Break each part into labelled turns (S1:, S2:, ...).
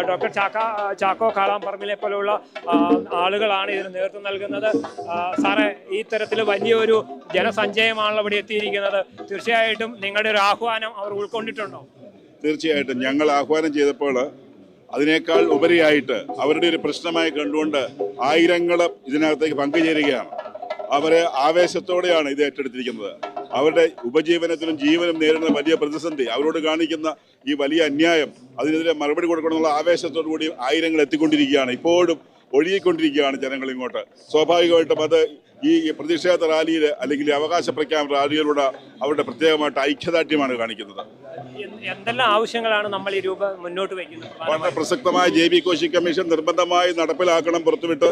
S1: Doctor Chacko കാളാമ്പറമ്പിലെ പോലുള്ള ആളുകളാണ് ഇതിന് നേതൃത്വം നൽകുന്നത്. സാറേ, ഈ തരത്തിൽ വലിയൊരു ജനസഞ്ചയമാണല്ലോ ഇവിടെ എത്തിയിരിക്കുന്നത്. തീർച്ചയായിട്ടും നിങ്ങളുടെ ഒരു ആഹ്വാനം അവർ ഉൾക്കൊണ്ടിട്ടുണ്ടോ?
S2: തീർച്ചയായിട്ടും ഞങ്ങൾ ആഹ്വാനം ചെയ്തപ്പോൾ അതിനേക്കാൾ ഉപരിയായിട്ട് അവരുടെ ഒരു പ്രശ്നമായി കണ്ടുകൊണ്ട് ആയിരങ്ങൾ ഇതിനകത്തേക്ക് പങ്കുചേരുകയാണ്. അവരെ ആവേശത്തോടെയാണ് ഇത് ഏറ്റെടുത്തിരിക്കുന്നത്. അവരുടെ ഉപജീവനത്തിനും ജീവനും നേരിടുന്ന വലിയ പ്രതിസന്ധി, അവരോട് കാണിക്കുന്ന ഈ വലിയ അന്യായം, അതിനെതിരെ മറുപടി കൊടുക്കണമെന്നുള്ള ആവേശത്തോടു കൂടി ആയിരങ്ങൾ എത്തിക്കൊണ്ടിരിക്കുകയാണ്. ഇപ്പോഴും ഒഴുകിക്കൊണ്ടിരിക്കുകയാണ് ജനങ്ങൾ ഇങ്ങോട്ട്. സ്വാഭാവികമായിട്ടും അത് ഈ പ്രതിഷേധ റാലിയിൽ അല്ലെങ്കിൽ അവകാശ പ്രഖ്യാപന റാലിയിലൂടെ അവരുടെ പ്രത്യേകമായിട്ട് ഐക്യദാർഢ്യമാണ് കാണിക്കുന്നത്.
S1: എന്തെല്ലാം ആവശ്യങ്ങളാണ് നമ്മൾ ഈ മുന്നോട്ട് വയ്ക്കുന്നത്?
S2: വളരെ പ്രസക്തമായ JB കോശി കമ്മീഷൻ നിർബന്ധമായി നടപ്പിലാക്കണം, പുറത്തുവിട്ട്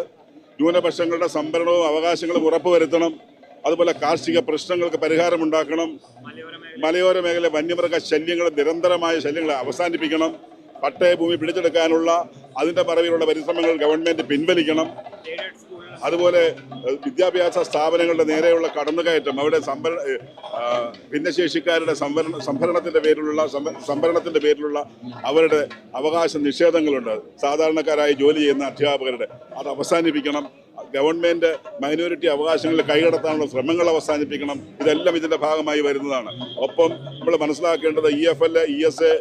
S2: ന്യൂനപക്ഷങ്ങളുടെ സംവരണവും അവകാശങ്ങളും ഉറപ്പുവരുത്തണം. അതുപോലെ കാർഷിക പ്രശ്നങ്ങൾക്ക് പരിഹാരമുണ്ടാക്കണം. മലയോര മേഖല വന്യമൃഗ ശല്യങ്ങൾ, നിരന്തരമായ ശല്യങ്ങൾ അവസാനിപ്പിക്കണം. പട്ടയഭൂമി പിടിച്ചെടുക്കാനുള്ള അതിൻ്റെ മറവിലുള്ള പരിശ്രമങ്ങൾ ഗവൺമെൻറ് പിൻവലിക്കണം. അതുപോലെ വിദ്യാഭ്യാസ സ്ഥാപനങ്ങളുടെ നേരെയുള്ള കടന്നുകയറ്റം, അവിടെ ഭിന്നശേഷിക്കാരുടെ സംഭരണത്തിൻ്റെ പേരിലുള്ള അവരുടെ അവകാശ നിഷേധങ്ങളുണ്ട്. സാധാരണക്കാരായി ജോലി ചെയ്യുന്ന അധ്യാപകരുടെ അത് അവസാനിപ്പിക്കണം. ഗവൺമെൻറ് മൈനോറിറ്റി അവകാശങ്ങളിൽ കൈകടത്താനുള്ള ശ്രമങ്ങൾ അവസാനിപ്പിക്കണം. ഇതെല്ലാം ഇതിൻ്റെ ഭാഗമായി വരുന്നതാണ്. ഒപ്പം നമ്മൾ മനസ്സിലാക്കേണ്ടത് EFL, ESA,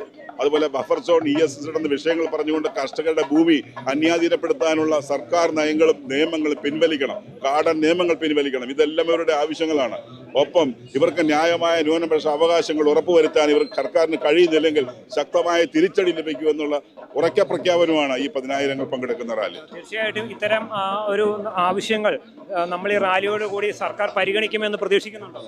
S2: അതുപോലെ ബഫർ സോൺ, ESZ എന്ന വിഷയങ്ങൾ പറഞ്ഞുകൊണ്ട് കർഷകരുടെ ഭൂമി അന്യാധീനപ്പെടുത്താനുള്ള സർക്കാർ നയങ്ങളും നിയമങ്ങളും പിൻവലിക്കണം. കാടൻ നിയമങ്ങൾ പിൻവലിക്കണം. ഇതെല്ലാം ഇവരുടെ ആവശ്യങ്ങളാണ്. ഒപ്പം ഇവർക്ക് ന്യായമായ ന്യൂനപക്ഷ അവകാശങ്ങൾ ഉറപ്പുവരുത്താൻ ഇവർ സർക്കാരിന് കഴിയുന്നില്ലെങ്കിൽ ശക്തമായ തിരിച്ചടി ലഭിക്കുമെന്നുള്ള ഉറച്ച പ്രഖ്യാപനമാണ് ഈ 10,000 പങ്കെടുക്കുന്ന റാലി.
S1: തീർച്ചയായിട്ടും ഇത്തരം ഒരു ആവശ്യങ്ങൾ നമ്മൾ ഈ റാലിയോട് കൂടി സർക്കാർ പരിഗണിക്കുമെന്ന് പ്രതീക്ഷിക്കുന്നുണ്ടോ?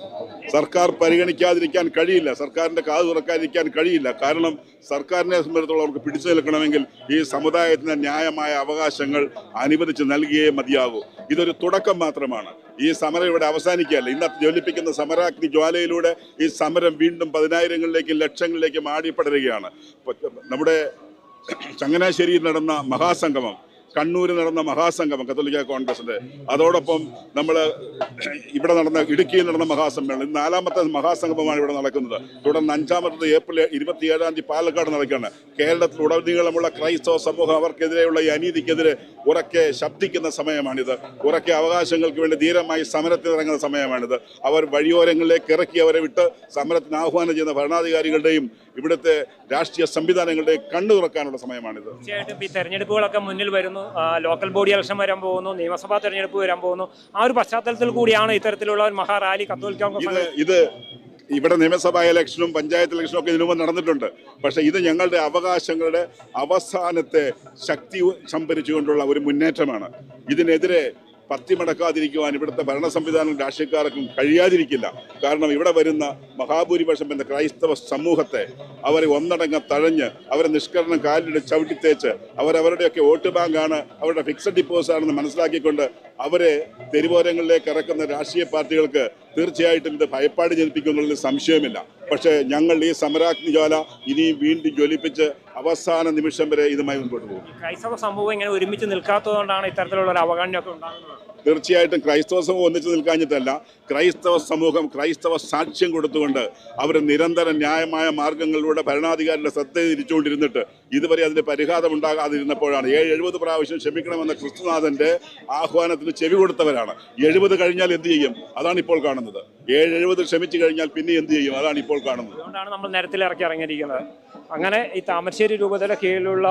S2: സർക്കാർ പരിഗണിക്കാതിരിക്കാൻ കഴിയില്ല, സർക്കാരിന്റെ കാത് തുറക്കാതിരിക്കാൻ കഴിയില്ല. കാരണം സർക്കാരിനെ സംബന്ധിച്ചിടത്തോളം അവർക്ക് പിടിച്ചു നിൽക്കണമെങ്കിൽ ഈ സമുദായത്തിന് ന്യായമായ അവകാശങ്ങൾ അനുവദിച്ച് നൽകിയേ മതിയാകൂ. ഇതൊരു തുടക്കം മാത്രമാണ്. ഈ സമരം ഇവിടെ അവസാനിക്കുകയല്ല. ഇന്നത്തെ ജ്വലിപ്പിക്കുന്ന സമരാഗ്നി ജ്വാലയിലൂടെ ഈ സമരം വീണ്ടും 10,000-ങ്ങളിലേക്കും ലക്ഷങ്ങളിലേക്കും ആടിപ്പടരുകയാണ്. നമ്മുടെ ചങ്ങനാശ്ശേരിയിൽ നടന്ന മഹാസംഗമം, കണ്ണൂരിൽ നടന്ന മഹാസംഗമം കത്തോലിക്ക കോൺഗ്രസിന്റെ, അതോടൊപ്പം നമ്മൾ ഇവിടെ നടന്ന ഇടുക്കിയിൽ നടന്ന മഹാസമ്മേളനം, ഇന്ന് 4ാമത്തെ മഹാസംഗമമാണ് ഇവിടെ നടക്കുന്നത്. തുടർന്ന് 5ാമത്തത് ഏപ്രിൽ 27 പാലക്കാട് നടക്കുകയാണ്. കേരളത്തിലുടനീളമുള്ള ക്രൈസ്തവ സമൂഹം അവർക്കെതിരെയുള്ള ഈ അനീതിക്കെതിരെ ഉറക്കെ ശബ്ദിക്കുന്ന സമയമാണിത്. ഉറക്കെ അവകാശങ്ങൾക്ക് വേണ്ടി ധീരമായി സമരത്തിനിറങ്ങുന്ന സമയമാണിത്. അവർ വഴിയോരങ്ങളിലേക്ക് ഇറക്കി അവരെ വിട്ട് സമരത്തിന് ആഹ്വാനം ചെയ്യുന്ന ഭരണാധികാരികളുടെയും ഇവിടുത്തെ രാഷ്ട്രീയ സംവിധാനങ്ങളുടെയും കണ്ണു തുറക്കാനുള്ള സമയമാണിത്.
S1: തീർച്ചയായിട്ടും ഈ തെരഞ്ഞെടുപ്പുകളൊക്കെ മുന്നിൽ വരുന്നു. ലോക്കൽ ബോഡി ഇലക്ഷൻ വരാൻ പോകുന്നു, നിയമസഭാ തെരഞ്ഞെടുപ്പ് വരാൻ പോകുന്നു. ആ ഒരു പശ്ചാത്തലത്തിൽ കൂടിയാണ് ഇത്തരത്തിലുള്ള ഒരു മഹാറാലി കത്തോലിക്ക കോൺഗ്രസ്.
S2: ഇത് ഇവിടെ നിയമസഭാ ഇലക്ഷനും പഞ്ചായത്ത് ഇലക്ഷനും ഒക്കെ ഇതിനു മുമ്പ് നടന്നിട്ടുണ്ട്. പക്ഷേ ഇത് ഞങ്ങളുടെ അവകാശങ്ങളുടെ അവസാനത്തെ ശക്തി സംഭരിച്ചുകൊണ്ടുള്ള ഒരു മുന്നേറ്റമാണ്. ഇതിനെതിരെ പത്തിമടക്കാതിരിക്കുവാൻ ഇവിടുത്തെ ഭരണ സംവിധാനം രാഷ്ട്രീയക്കാർക്കും കഴിയാതിരിക്കില്ല. കാരണം ഇവിടെ വരുന്ന മഹാഭൂരിപക്ഷം എന്ന ക്രൈസ്തവ സമൂഹത്തെ അവരെ ഒന്നടങ്കം തഴഞ്ഞ് അവരെ നിഷ്കരണം കാലിൽ ചവിട്ടിത്തേച്ച് അവരവരുടെയൊക്കെ വോട്ട് ബാങ്കാണ്, അവരുടെ ഫിക്സഡ് ഡിപ്പോസിറ്റ് ആണെന്ന് മനസ്സിലാക്കിക്കൊണ്ട് അവരെ തെരുവോരങ്ങളിലേക്ക് ഇറക്കുന്ന രാഷ്ട്രീയ പാർട്ടികൾക്ക് തീർച്ചയായിട്ടും ഇത് ഭയപ്പാട് ജനിപ്പിക്കുമെന്നുള്ളതിൽ സംശയമില്ല. പക്ഷേ ഞങ്ങൾ ഈ സമരാഗ്നി ജ്വാല ഇനിയും വീണ്ടും ജ്വലിപ്പിച്ച് അവസാന നിമിഷം വരെ ഇതുമായി മുൻപോട്ട് പോകും.
S1: ക്രൈസ്തവ സമൂഹം ഇങ്ങനെ ഒരുമിച്ച് നിൽക്കാത്തതുകൊണ്ടാണ് ഇത്തരത്തിലുള്ള ഒരു അവഗണനയൊക്കെ ഉണ്ടാകുന്നത്.
S2: തീർച്ചയായിട്ടും ക്രൈസ്തവ സമൂഹം ഒന്നിച്ചു നിൽക്കാഞ്ഞിട്ടല്ല, ക്രൈസ്തവ സമൂഹം ക്രൈസ്തവ സാക്ഷ്യം കൊടുത്തുകൊണ്ട് അവർ നിരന്തരം ന്യായമായ മാർഗങ്ങളിലൂടെ ഭരണാധികാരിയുടെ ശ്രദ്ധ തിരിച്ചുകൊണ്ടിരുന്നിട്ട് ഇതുവരെ അതിന് പരിഹാരം ഉണ്ടാകാതിരുന്നപ്പോഴാണ് 70 പ്രാവശ്യം ക്ഷമിക്കണമെന്ന ക്രിസ്തുനാഥന്റെ ആഹ്വാനത്തിന് ചെവി കൊടുത്തവരാണ്. 70 കഴിഞ്ഞാൽ എന്ത് ചെയ്യും? അതാണ് ഇപ്പോൾ കാണുന്നത്. 70 ക്ഷമിച്ചു കഴിഞ്ഞാൽ പിന്നെ എന്ത് ചെയ്യും? അതാണ് ഇപ്പോൾ കാണുന്നത്.
S1: അതുകൊണ്ടാണ് നമ്മൾ നിരത്തിൽ ഇറങ്ങിയിരിക്കുന്നത്. അങ്ങനെ ഈ താമരശ്ശേരി രൂപതയുടെ കീഴിലുള്ള